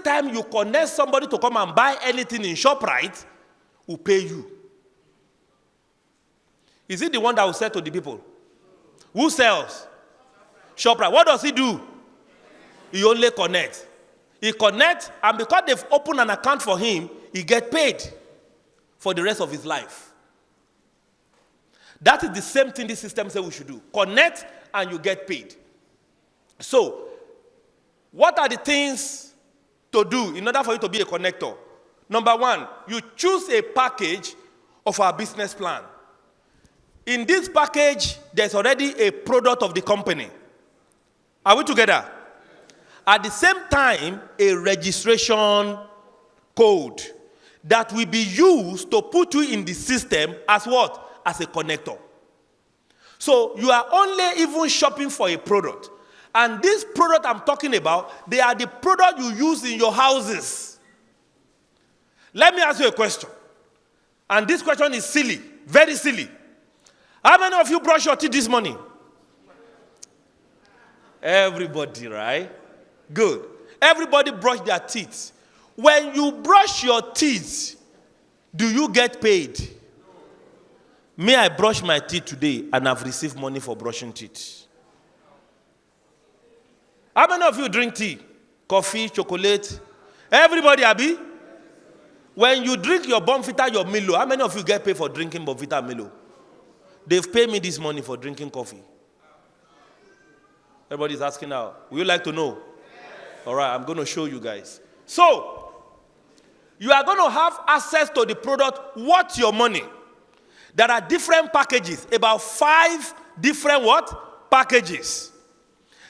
time you connect somebody to come and buy anything in ShopRite, will pay you. Is it the one that will sell to the people? Who sells? ShopRite. What does he do? He only connects. He connects, and because they've opened an account for him, he gets paid for the rest of his life. That is the same thing this system says we should do. Connect, and you get paid. So, what are the things to do in order for you to be a connector? Number one, you choose a package of our business plan. In this package, there's already a product of the company. Are we together? At the same time, a registration code that will be used to put you in the system as what? As a connector. So you are only even shopping for a product. And this product I'm talking about, they are the product you use in your houses. Let me ask you a question. And this question is silly, very silly. How many of you brush your teeth this morning? Everybody, right? Good. Everybody brush their teeth. When you brush your teeth, do you get paid? Me, I brush my teeth today and I've received money for brushing teeth. How many of you drink tea? Coffee, chocolate? Everybody, Abi? When you drink your Bonfita, your Milo, how many of you get paid for drinking Bonfita and Milo? They've paid me this money for drinking coffee. Everybody's asking now. Would you like to know? Yes. All right, I'm going to show you guys. So, you are going to have access to the product worth your money. There are different packages, about 5 different what? Packages.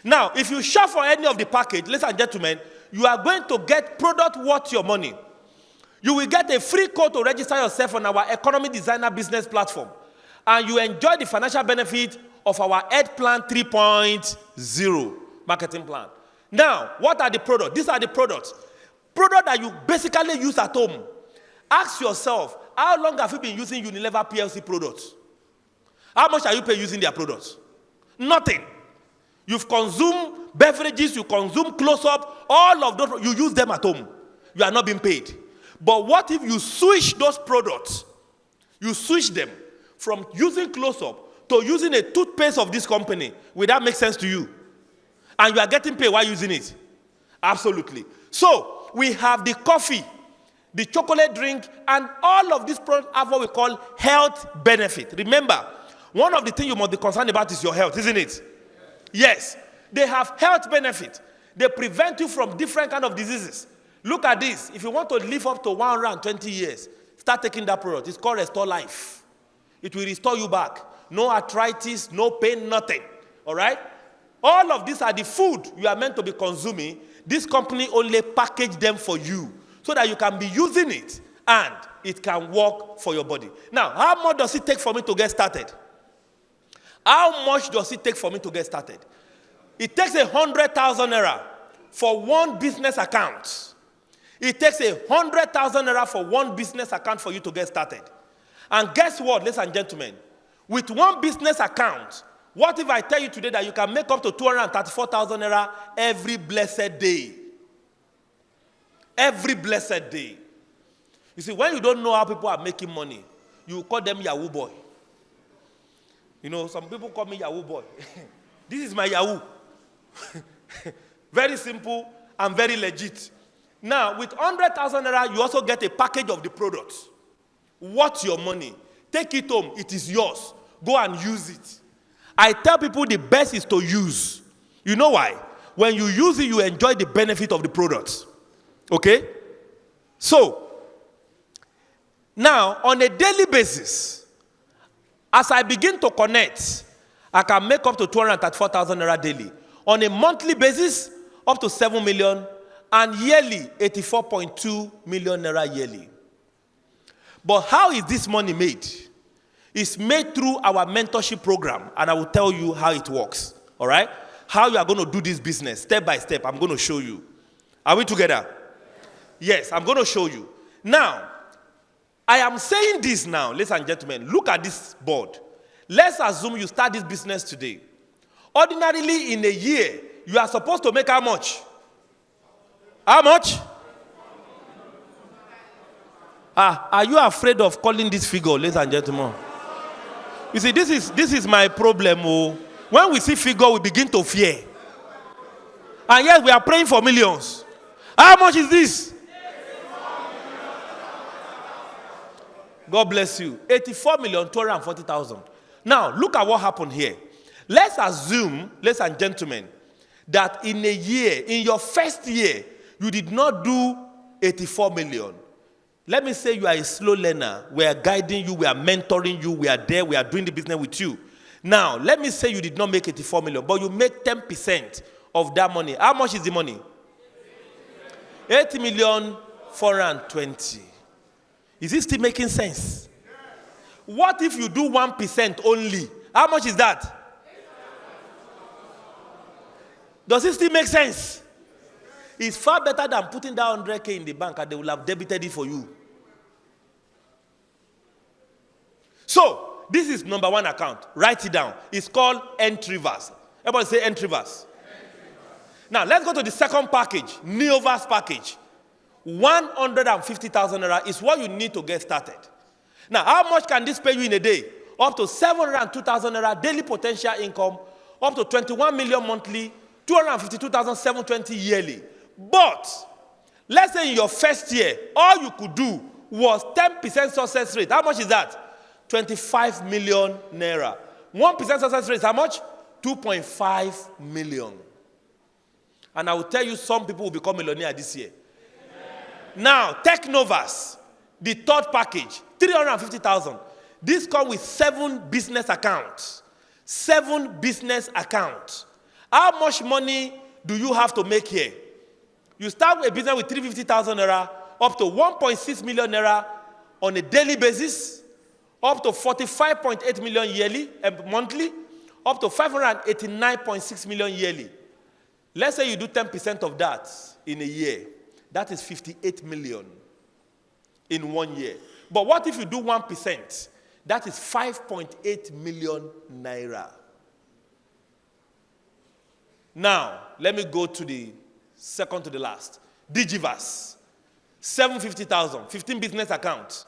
Now, if you shop for any of the package, ladies and gentlemen, you are going to get product worth your money. You will get a free code to register yourself on our Economy Designer business platform. And you enjoy the financial benefit of our Ed Plan 3.0 marketing plan. Now, what are the products? These are the products. Products that you basically use at home. Ask yourself, how long have you been using Unilever PLC products? How much are you paying using their products? Nothing. You've consumed beverages, you consume close-up, all of those, you use them at home. You are not being paid. But what if you switch those products? You switch them from using close-up to using a toothpaste of this company. Will that make sense to you? And you are getting paid while using it? Absolutely. So, we have the coffee, the chocolate drink, and all of these products have what we call health benefit. Remember, one of the things you must be concerned about is your health, isn't it? Yes. They have health benefit. They prevent you from different kinds of diseases. Look at this. If you want to live up to 120 years, start taking that product. It's called Restore Life. It will restore you back. No arthritis, no pain, nothing. All right? All of these are the food you are meant to be consuming. This company only package them for you so that you can be using it and it can work for your body. Now, how much does it take for me to get started? How much does it take for me to get started? It takes 100,000 naira for one business account. It takes 100,000 naira for one business account for you to get started. And guess what, ladies and gentlemen? With one business account, what if I tell you today that you can make up to 234,000 naira every blessed day? Every blessed day. You see, when you don't know how people are making money, you call them Yahoo boy. You know, some people call me Yahoo boy. This is my Yahoo. Very simple and very legit. Now, with 100,000 naira, you also get a package of the products. What's your money? Take it home. It is yours. Go and use it. I tell people the best is to use. You know why? When you use it, you enjoy the benefit of the products. Okay? So, now, on a daily basis, as I begin to connect, I can make up to 234,000 naira daily. On a monthly basis, up to 7 million, and yearly, 84.2 million naira yearly. But how is this money made? It's made through our mentorship program, and I will tell you how it works. All right? How you are going to do this business, step by step, I'm going to show you. Are we together? Yes, I'm going to show you. Now, I am saying this now, ladies and gentlemen, look at this board. Let's assume you start this business today. Ordinarily, in a year, you are supposed to make how much? How much? Are you afraid of calling this figure, ladies and gentlemen? You see, this is my problem. Oh. When we see figure, we begin to fear. And yes, we are praying for millions. How much is this? God bless you. 84,240,000. Now, look at what happened here. Let's assume, ladies and gentlemen, that in a year, in your first year, you did not do 84 million. Let me say you are a slow learner. We are guiding you, we are mentoring you, we are there, we are doing the business with you. Now, let me say you did not make 84 million, but you make 10% of that money. How much is the money? 80,420,000. Is it still making sense? What if you do 1% only? How much is that? Does it still make sense? It's far better than putting that 100K in the bank and they will have debited it for you. So, this is number one account. Write it down. It's called Entryverse. Everybody say Entryverse. Now, let's go to the second package, Neoverse package. 150,000 naira is what you need to get started. Now, how much can this pay you in a day? Up to 702,000 naira daily potential income, up to 21 million monthly, 252,720 yearly. But, let's say in your first year, all you could do was 10% success rate. How much is that? 25 million naira. 1% success rate is how much? 2.5 million. And I will tell you, some people will become millionaire this year. Now, Technovas, the third package, 350,000. This comes with 7 business accounts. 7 business accounts. How much money do you have to make here? You start a business with 350,000 naira, up to 1.6 million naira on a daily basis, up to 45.8 million yearly, monthly, up to 589.6 million yearly. Let's say you do 10% of that in a year. That is 58 million in 1 year. But what if you do 1%? That is 5.8 million naira. Now, let me go to the second to the last. Digiverse. 750,000. 15 business accounts.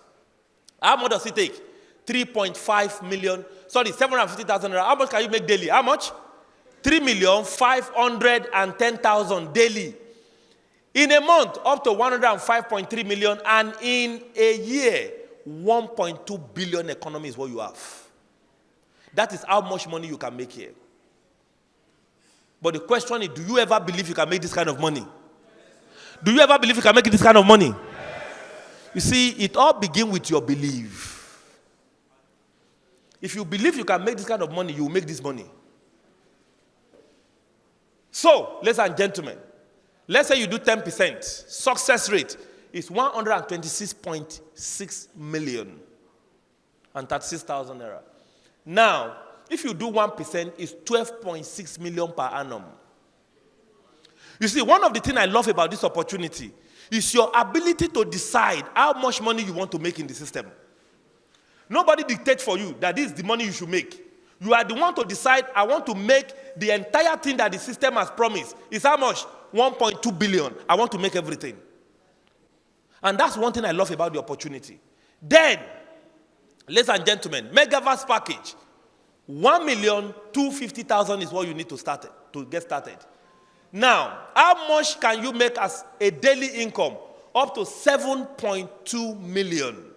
How much does it take? 3.5 million. Sorry, 750,000 naira. How much can you make daily? How much? 3,510,000 daily. In a month, up to 105.3 million, and in a year, 1.2 billion economy is what you have. That is how much money you can make here. But the question is, do you ever believe you can make this kind of money? Do you ever believe you can make this kind of money? You see, it all begins with your belief. If you believe you can make this kind of money, you will make this money. So, ladies and gentlemen, let's say you do 10%. Success rate is 126.6 million and 36,000 naira. Now, if you do 1%, it's 12.6 million per annum. You see, one of the things I love about this opportunity is your ability to decide how much money you want to make in the system. Nobody dictates for you that this is the money you should make. You are the one to decide, I want to make the entire thing that the system has promised. It's how much? 1.2 billion. I want to make everything. And that's one thing I love about the opportunity. Then, ladies and gentlemen, Megaverse package. 1,250,000 is what you need to get started. Now, how much can you make as a daily income? Up to 7.2 million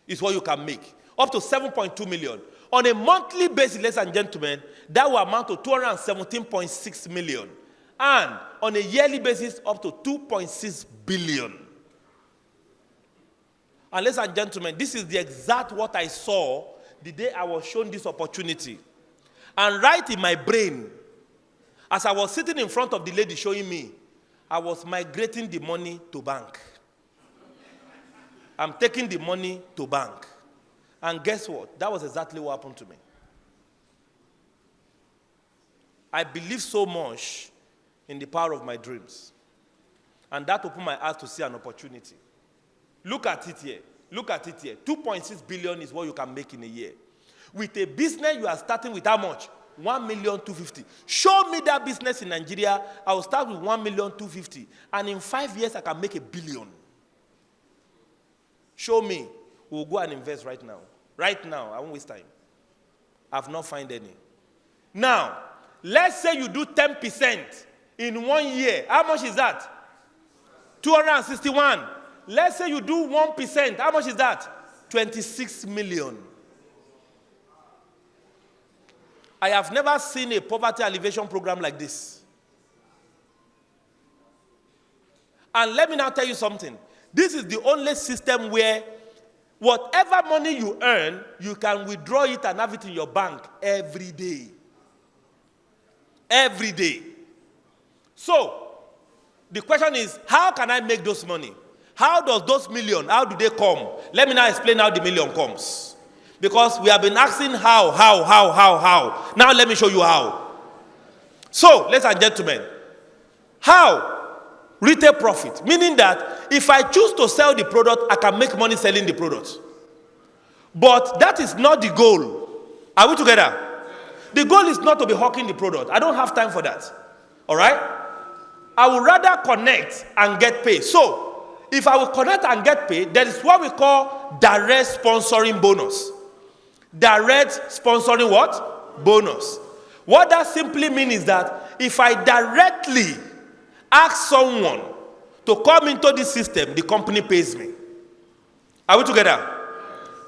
is what you can make. Up to 7.2 million. On a monthly basis, ladies and gentlemen, that will amount to 217.6 million. And on a yearly basis, up to 2.6 billion. And ladies and gentlemen, this is the exact what I saw the day I was shown this opportunity. And right in my brain, as I was sitting in front of the lady showing me, I was migrating the money to bank. I'm taking the money to bank. And guess what? That was exactly what happened to me. I believe so much in the power of my dreams. And that opened my eyes to see an opportunity. Look at it here. Look at it here. 2.6 billion is what you can make in a year. With a business, you are starting with how much? 1,250,000. Show me that business in Nigeria. I will start with 1,250,000. And in 5 years, I can make $1 billion. Show me. We'll go and invest right now. Right now. I won't waste time. I've not found any. Now, let's say you do 10% in 1 year. How much is that? 261. Let's say you do 1%. How much is that? 26 million. I have never seen a poverty alleviation program like this. And let me now tell you something. This is the only system where whatever money you earn, you can withdraw it and have it in your bank every day. Every day. So, the question is, how can I make those money? How does those million, how do they come? Let me now explain how the million comes. Because we have been asking how. Now let me show you how. So, ladies and gentlemen, how? Retail profit. Meaning that if I choose to sell the product, I can make money selling the product. But that is not the goal. Are we together? The goal is not to be hawking the product. I don't have time for that. All right? I would rather connect and get paid. So, if I will connect and get paid, there is what we call direct sponsoring bonus. Direct sponsoring what? Bonus. What that simply means is that if I directly ask someone to come into this system, the company pays me. Are we together?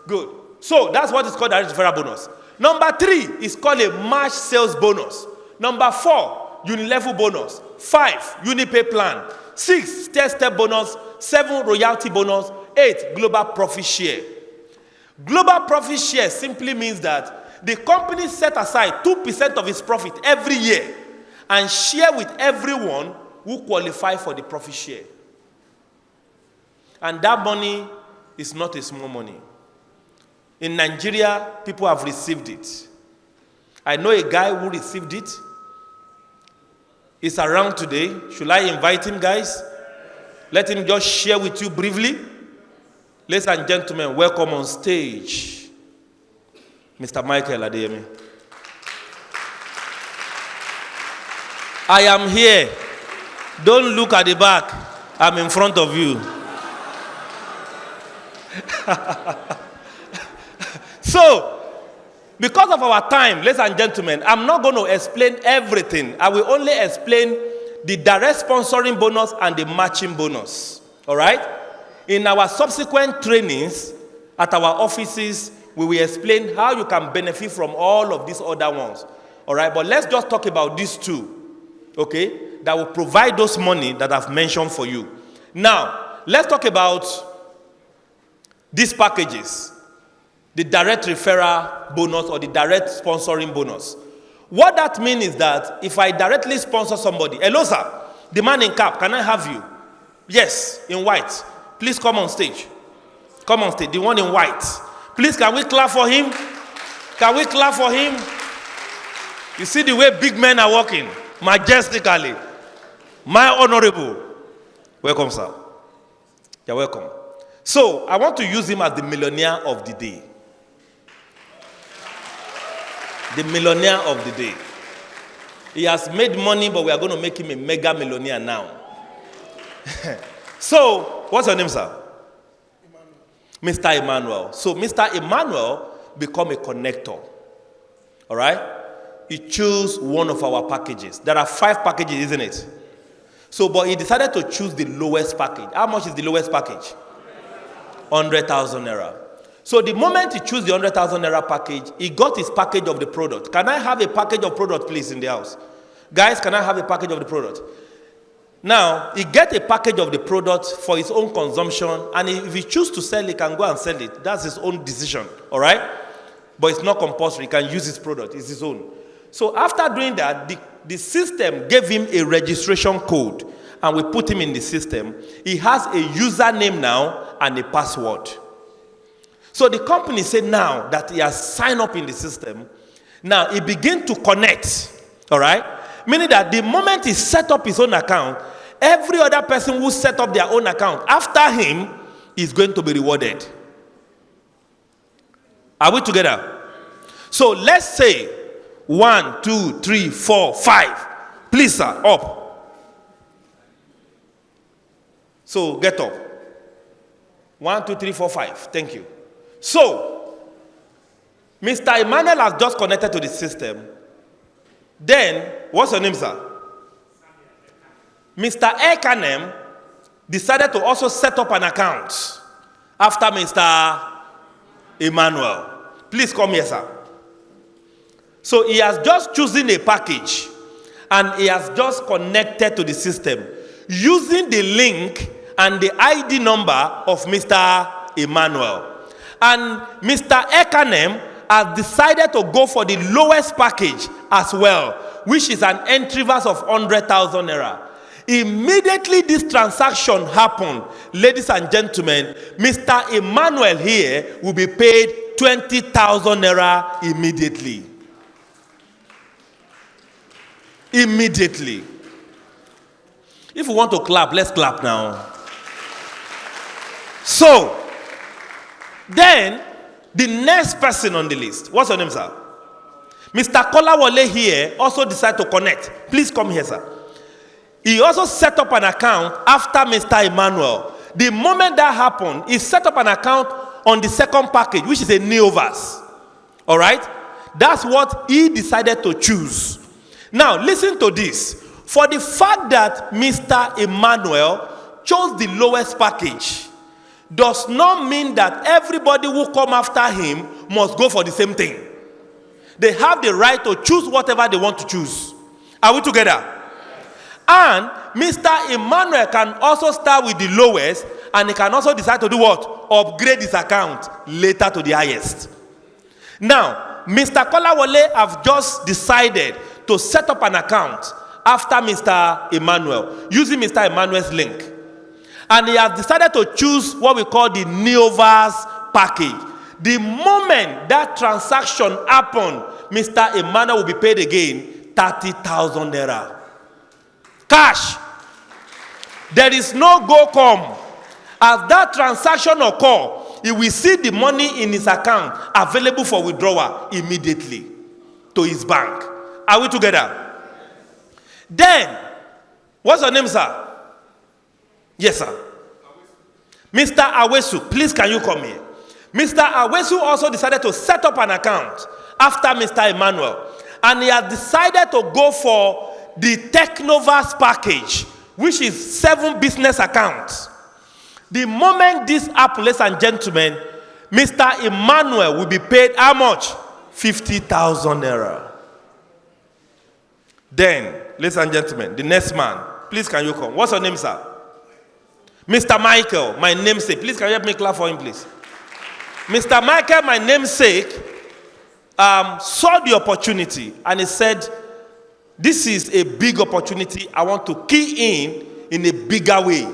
Good. So that's what is called direct referral bonus. Number 3 is called a match sales bonus. Number 4, unilevel bonus. 5, unipay plan. 6, step bonus. 7, royalty bonus. 8, global profit share. Global profit share simply means that the company set aside 2% of its profit every year and share with everyone who qualify for the profit share. And that money is not a small money. In Nigeria, people have received it. I know a guy who received it. He's around today. Should I invite him, guys? Let him just share with you briefly. Ladies and gentlemen, welcome on stage, Mr. Michael Adeyemi. I am here. Don't look at the back. I'm in front of you. So, because of our time, ladies and gentlemen, I'm not going to explain everything. I will only explain the direct sponsoring bonus and the matching bonus. All right? In our subsequent trainings at our offices, we will explain how you can benefit from all of these other ones. All right? But let's just talk about these two, okay, that will provide those money that I've mentioned for you. Now, let's talk about these packages. The direct referral bonus or the direct sponsoring bonus. What that means is that if I directly sponsor somebody, hello sir, the man in cap, can I have you? Yes, in white. Please come on stage. Come on stage, the one in white. Please, can we clap for him? Can we clap for him? You see the way big men are walking, majestically. My honorable. Welcome, sir. You're welcome. So, I want to use him as the millionaire of the day. The millionaire of the day. He has made money, but we are going to make him a mega millionaire now. So, what's your name, sir? Emmanuel. Mr. Emmanuel. So, Mr. Emmanuel become a connector. All right? He chose one of our packages. There are 5 packages, isn't it? So, but he decided to choose the lowest package. How much is the lowest package? 100,000 naira. So the moment he chose the 100,000 naira package, he got his package of the product. Can I have a package of product, please, in the house? Guys, can I have a package of the product? Now, he gets a package of the product for his own consumption, and if he chooses to sell it, he can go and sell it. That's his own decision, all right? But it's not compulsory. He can use his product. It's his own. So after doing that, the system gave him a registration code, and we put him in the system. He has a username now and a password. So the company said now that he has signed up in the system, now he begins to connect, all right? Meaning that the moment he set up his own account, every other person who set up their own account after him is going to be rewarded. Are we together? So let's say 1, 2, 3, 4, 5. Please, sir, up. So get up. 1, 2, 3, 4, 5. Thank you. So, Mr. Emmanuel has just connected to the system. Then, what's your name, sir? Mr. Ekanem decided to also set up an account after Mr. Emmanuel. Please come here, sir. So he has just chosen a package and he has just connected to the system using the link and the ID number of Mr. Emmanuel. And Mr. Ekanem has decided to go for the lowest package as well, which is an entry verse of 100,000 naira. Immediately this transaction happened, ladies and gentlemen, Mr. Emmanuel here will be paid 20,000 naira immediately. Immediately. If you want to clap, let's clap now. So, then, the next person on the list, what's your name, sir? Mr. Kolawole here also decided to connect. Please come here, sir. He also set up an account after Mr. Emmanuel. The moment that happened, he set up an account on the second package, which is a Neoverse. All right? That's what he decided to choose. Now, listen to this. For the fact that Mr. Emmanuel chose the lowest package does not mean that everybody who come after him must go for the same thing. They have the right to choose whatever they want to choose. Are we together? And Mr. Emmanuel can also start with the lowest, and he can also decide to do what? Upgrade his account later to the highest. Now, Mr. Kolawole have just decided to set up an account after Mr. Emmanuel, using Mr. Emmanuel's link. And he has decided to choose what we call the Neoverse package. The moment that transaction happened, Mr. Emmanuel will be paid again 30,000 naira. Cash. There is no go come. As that transaction occurs, he will see the money in his account available for withdrawal immediately to his bank. Are we together? Then, what's your name, sir? Yes, sir. Mr. Awesu, please can you come here? Mr. Awesu also decided to set up an account after Mr. Emmanuel. And he has decided to go for the Technoverse package, which is 7 business accounts. The moment this happens, ladies and gentlemen, Mr. Emmanuel will be paid how much? 50,000 naira. Then, ladies and gentlemen, the next man, please can you come? What's your name, sir? Mr. Michael, my namesake. Please can you help me clap for him, please? Mr. Michael, my namesake, saw the opportunity and he said, this is a big opportunity. I want to key in a bigger way.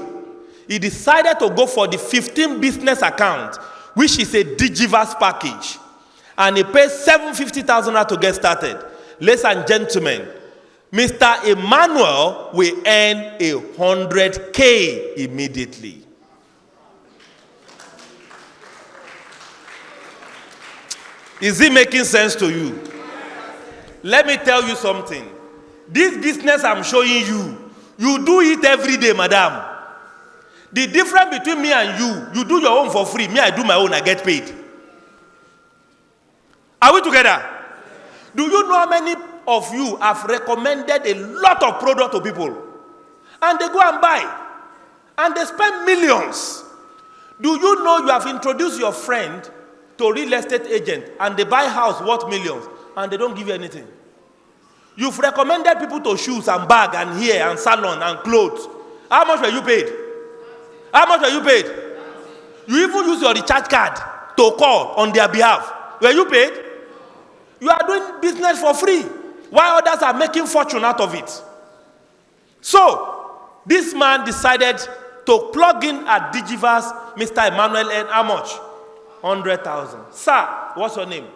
He decided to go for the 15 business account, which is a Digiverse package. And he paid 750,000 to get started. Ladies and gentlemen, Mr. Emmanuel will earn 100K immediately. Is it making sense to you? Let me tell you something. This business I'm showing you, you do it every day, madam. The difference between me and you do your own for free. Me, I do my own, I get paid. Are we together? Do you know how many of you have recommended a lot of product to people? And they go and buy. And they spend millions. Do you know you have introduced your friend to a real estate agent and they buy house worth millions and they don't give you anything? You've recommended people to shoes and bag and hair and salon and clothes. How much were you paid? How much were you paid? You even use your recharge card to call on their behalf. Were you paid? You are doing business for free, while others are making fortune out of it. So, this man decided to plug in at Digiverse, Mr. Emmanuel, and how much? 100,000. Sir, what's your name?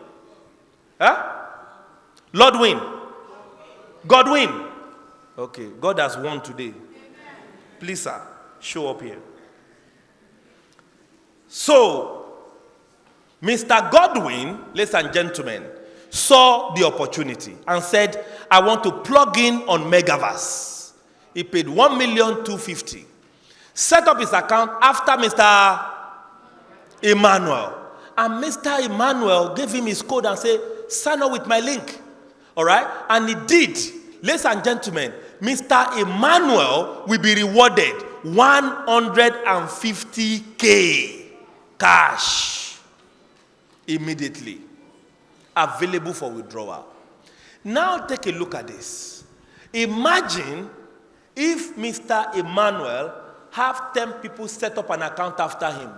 Huh? Lordwin. Godwin. Okay, God has won today. Please, sir, show up here. So, Mr. Godwin, ladies and gentlemen, saw the opportunity and said, I want to plug in on Megaverse. He paid 1,250,000. Set up his account after Mr. Emmanuel. And Mr. Emmanuel gave him his code and said, sign up with my link. All right? And he did. Ladies and gentlemen, Mr. Emmanuel will be rewarded 150K cash immediately, available for withdrawal. Now take a look at this. Imagine if Mr. Emmanuel have 10 people set up an account after him.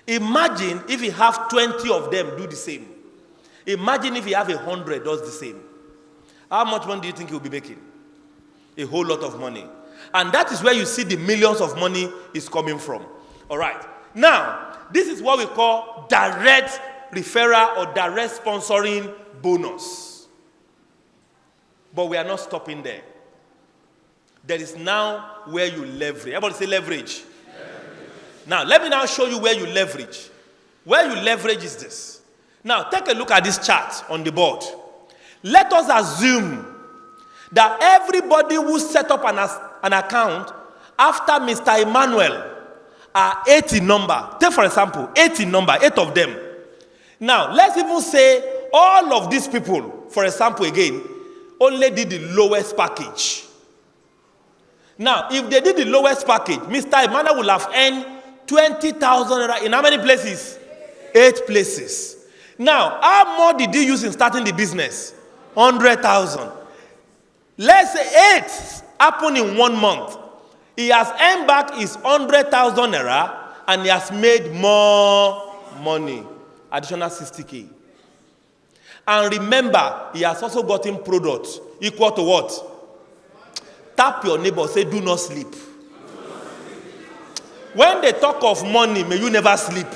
Imagine if he have 20 of them do the same. Imagine if he have 100 does the same. How much money do you think he'll be making? A whole lot of money. And that is where you see the millions of money is coming from. All right. Now, this is what we call direct referral or direct sponsoring bonus. But we are not stopping there. There is now where you leverage. Everybody say leverage. Now, let me now show you where you leverage. Where you leverage is this. Now, take a look at this chart on the board. Let us assume that everybody who set up an account after Mr. Emmanuel are 8 in number. Take, for example, 8 in number, 8 of them. Now, let's even say all of these people, for example, again, only did the lowest package. Now, if they did the lowest package, Mr. Emmanuel will have earned 20,000 in how many places? 8 places. Now, how much did he use in starting the business? 100,000. Let's say 8 happened in 1 month. He has earned back his 100,000 naira and he has made more money. Additional 60K. And remember, he has also gotten products equal to what? Tap your neighbor, say, do not sleep. When they talk of money, may you never sleep.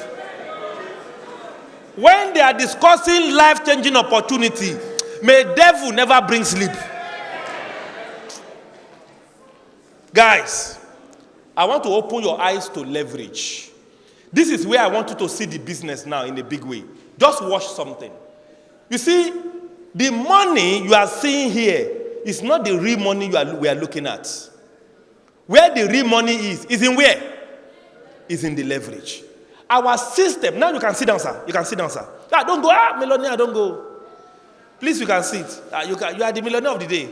When they are discussing life-changing opportunity, may devil never bring sleep. Guys, I want to open your eyes to leverage. This is where I want you to see the business now in a big way. Just watch something. You see, the money you are seeing here is not the real money we are looking at. Where the real money is in where? Is in the leverage. Our system, now you can sit down, sir. You can sit down, sir. Don't go, millionaire, don't go. Please, you can sit. You are the millionaire of the day.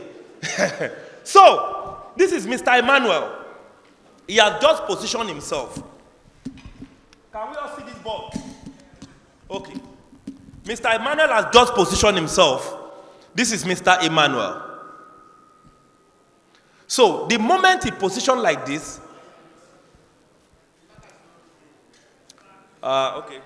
So, this is Mr. Emmanuel. He has just positioned himself. Can we all see this board? Okay. Mr. Emmanuel has just positioned himself. This is Mr. Emmanuel. So, the moment he positioned like this, okay.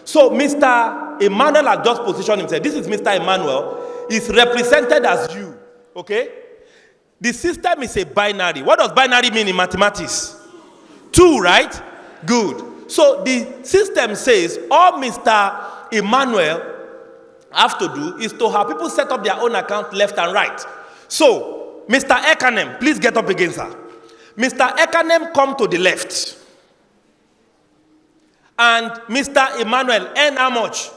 So, Mr. Emmanuel has just positioned himself. This is Mr. Emmanuel. He's represented as you. Okay? The system is a binary. What does binary mean in mathematics? 2, right? Good. So, the system says all Mr. Emmanuel have to do is to have people set up their own account left and right. So, Mr. Ekanem, please get up again, sir. Mr. Ekanem, come to the left. And Mr. Emmanuel, earn how much?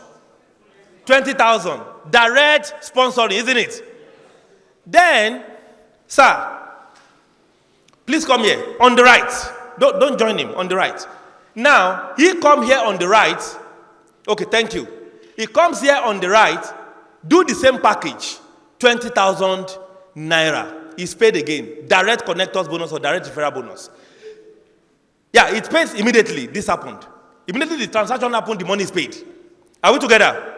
20,000. Direct sponsoring, isn't it? Then, sir, please come here, on the right. Don't join him, on the right. Now, he come here on the right. Okay, thank you. He comes here on the right, do the same package, 20,000 naira. He's paid again. Direct connectors bonus or direct referral bonus. Yeah, it pays immediately. This happened. Immediately the transaction happened, the money is paid. Are we together?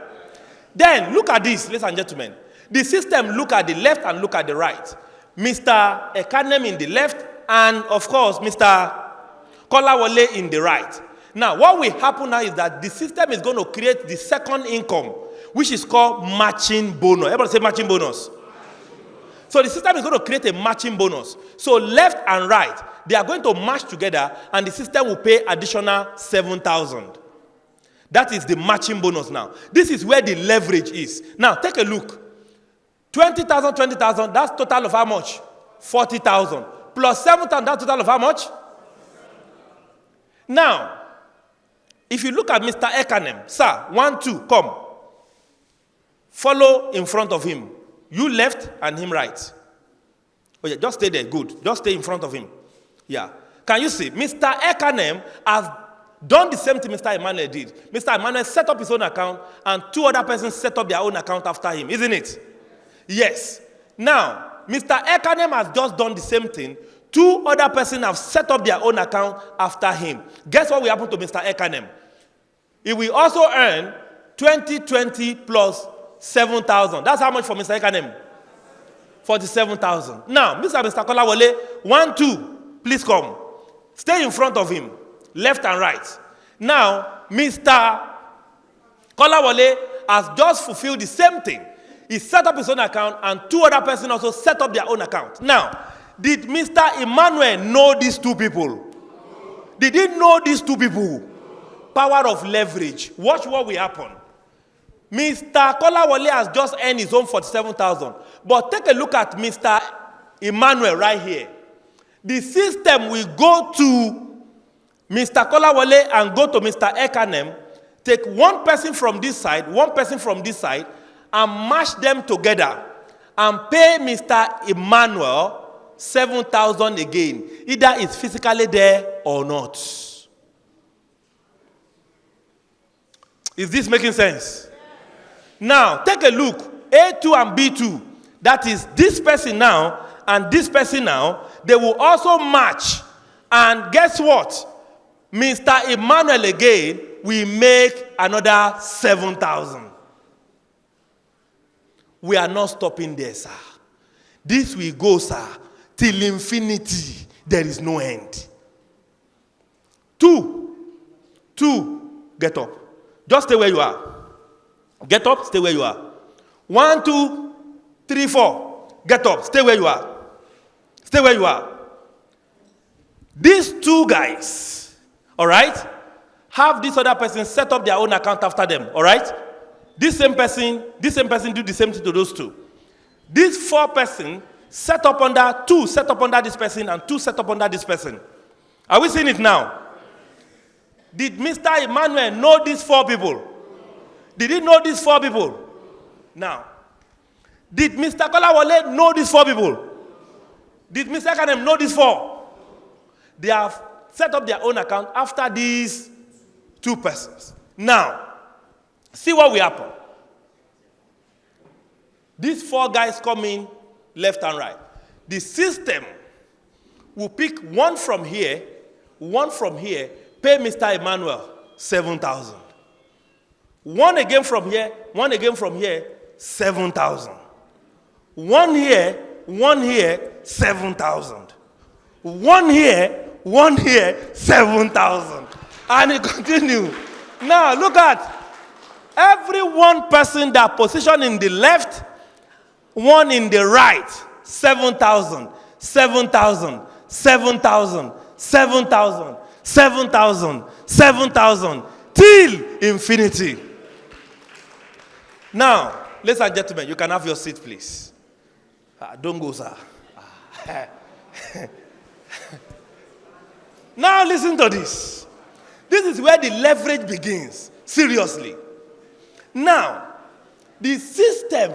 Then, look at this, ladies and gentlemen. The system look at the left and look at the right. Mr. Ekanem in the left and, of course, Mr. Kolawole in the right. Now, what will happen now is that the system is going to create the second income, which is called matching bonus. Everybody say matching bonus. So the system is going to create a matching bonus. So left and right, they are going to match together and the system will pay additional 7,000. That is the matching bonus now. This is where the leverage is. Now, take a look. 20,000, 20,000, that's total of how much? 40,000. Plus 7,000, that's total of how much? Now, if you look at Mr. Ekanem, sir, 1, 2, come. Follow in front of him. You left and him right. Oh yeah, just stay there. Good. Just stay in front of him. Yeah. Can you see? Mr. Ekanem has done the same thing Mr. Emmanuel did. Mr. Emmanuel set up his own account, and 2 other persons set up their own account after him, isn't it? Yes. Now, Mr. Ekanem has just done the same thing. 2 other persons have set up their own account after him. Guess what will happen to Mr. Ekanem? He will also earn 2020 plus 7,000. That's how much for Mr. Ekanem? 47,000. Now, Mr. Kolawole, 1, 2, please come. Stay in front of him, left and right. Now, Mr. Kolawole has just fulfilled the same thing. He set up his own account, and 2 other persons also set up their own account. Now, did Mr. Emmanuel know these 2 people? Did he know these 2 people? Power of leverage. Watch what will happen. Mr. Kolawole has just earned his own 47,000. But take a look at Mr. Emmanuel right here. The system will go to Mr. Kolawole and go to Mr. Ekanem, take 1 person from this side, 1 person from this side, and mash them together and pay Mr. Emmanuel 7,000 again. Either it's physically there or not. Is this making sense? Now, take a look. A2 and B2. That is this person now and this person now. They will also match. And guess what? Mr. Emmanuel again will make another 7,000. We are not stopping there, sir. This will go, sir, till infinity. There is no end. 2. Get up. Just stay where you are. Get up, stay where you are. 1, 2, 3, 4. Get up, stay where you are. Stay where you are. These 2 guys, all right, have this other person set up their own account after them, all right? This same person do the same thing to those 2. These 4 persons set up under 2 set up under this person and 2 set up under this person. Are we seeing it now? Did Mr. Emmanuel know these 4 people? Did he know these 4 people? Now, did Mr. Kolawole know these 4 people? Did Mr. Ekanem know these 4? They have set up their own account after these 2 persons. Now, see what will happen. These 4 guys come in left and right. The system will pick 1 from here, 1 from here, pay Mr. Emmanuel 7,000. 1 again from here, 1 again from here, 7,000. 1 here, 7,000. 1 here, 7,000. And it continues. Now look at every 1 person that positioned in the left, 1 in the right, 7,000, 7,000, 7,000, 7,000, 7,000, 7,000, till infinity. Now, ladies and gentlemen, you can have your seat, please. Don't go, sir. Now listen to this. This is where the leverage begins. Seriously. Now, the system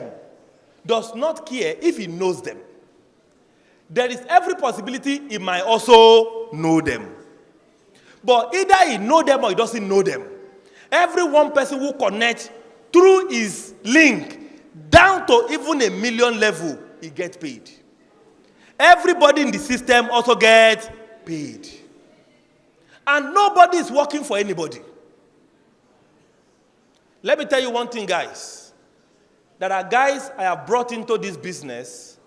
does not care if he knows them. There is every possibility he might also know them. But either he knows them or he doesn't know them. Every 1 person who connects through his link down to even a million level, he gets paid. Everybody in the system also gets paid. And nobody is working for anybody. Let me tell you one thing, guys. There are guys I have brought into this business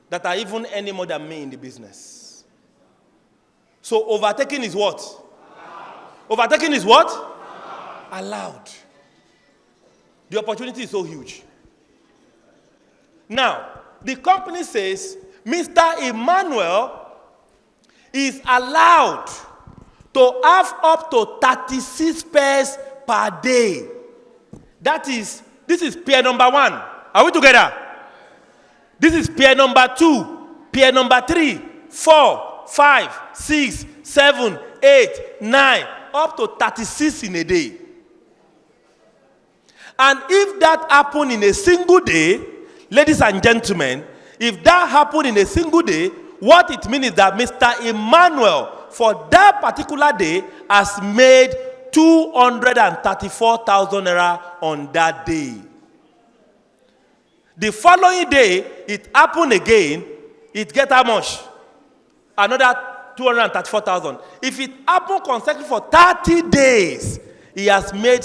that are even earning more than me in the business. So overtaking is what? Allowed. Overtaking is what? Allowed. The opportunity is so huge. Now, the company says Mr. Emmanuel is allowed to have up to 36 pairs per day. This is pair number 1. Are we together? This is pair number 2, pair number 3, 4, 5, 6, 7, 8, 9, up to 36 in a day. And if that happened in a single day, ladies and gentlemen, If that happened in a single day, what it means is that Mr. Emmanuel, for that particular day, has made 234,000 naira on that day. The following day, it happened again. It get how much? Another 234,000. If it happened consecutively for 30 days, he has made